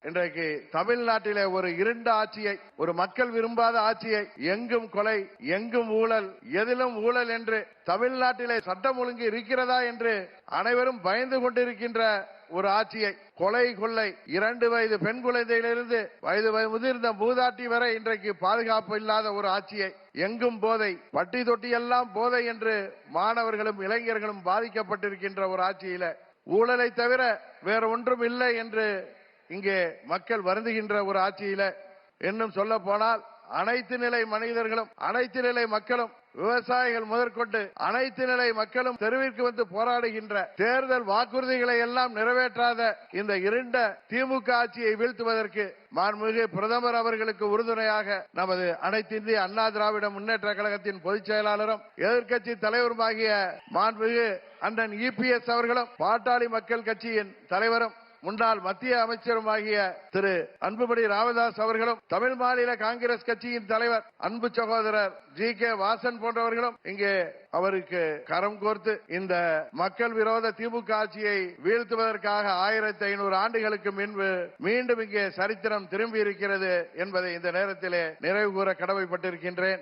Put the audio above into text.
இன்றைக்கு தமிழ்நாட்டிலே ஒரு இருண்ட ஆட்சியை, ஒரு மக்கள் விரும்பாத ஆட்சியை, எங்கும் கொலை, எங்கும் ஊழல், எதிலும் ஊழல் என்று தமிழ்நாட்டிலே சட்டம் ஒழுங்கு இருக்கிறதா என்று அனைவரும் பயந்து கொண்டிருக்கின்ற ஒரு ஆட்சியை, கொலை கொள்ளை, 2 வயது பெண் குழந்தையிலிருந்து வயது முதிர்ந்த மூதாட்டி வரை இன்றைக்கு பாதுகாப்பு இல்லாத ஒரு ஆட்சியை, எங்கும் போதை, பட்டி தொட்டி எல்லாம் போதை என்று மாணவர்களும் இளைஞர்களும் பாதிக்கப்பட்டிருக்கின்ற ஒரு ஆட்சியில ஊழலை தவிர வேற ஒன்றும் இல்லை என்று இங்கே மக்கள் வருந்துகின்ற ஒரு ஆட்சியில, இன்னும் சொல்ல போனால் அனைத்து நிலை மனிதர்களும், அனைத்து நிலை மக்களும், விவசாயிகள் முதற்கொண்டு அனைத்து நிலை மக்களும் தெருவிற்கு வந்து போராடுகின்ற, தேர்தல் வாக்குறுதிகளை எல்லாம் நிறைவேற்றாத இந்த இருண்ட திமுக ஆட்சியை வீழ்த்துவதற்கு மாண்புமிகு பிரதமர் அவர்களுக்கு உறுதுணையாக நமது அனைத்து இந்திய அண்ணா திராவிட முன்னேற்ற கழகத்தின் பொதுச் செயலாளரும் எதிர்க்கட்சி தலைவருமாகிய மாண்புமிகு அண்ணன் இபிஎஸ் அவர்களும், பாட்டாளி மக்கள் கட்சியின் தலைவரும் முன்னாள் மத்திய அமைச்சருமாகிய திரு அன்புமணி ராமதாஸ் அவர்களும், தமிழ் மாநில காங்கிரஸ் கட்சியின் தலைவர் அன்பு சகோதரர் ஜி.கே. வாசன் போன்றவர்களும் இங்கே அவருக்கு கரம் கோர்த்து இந்த மக்கள் விரோத திமுக ஆட்சியை வீழ்த்துவதற்காக 1500 ஆண்டுகளுக்கு முன்பு மீண்டும் இங்கே சரித்திரம் திரும்பி இருக்கிறது என்பதை இந்த நேரத்திலே நிறைவு கூற கடமைப்பட்டிருக்கின்றேன்.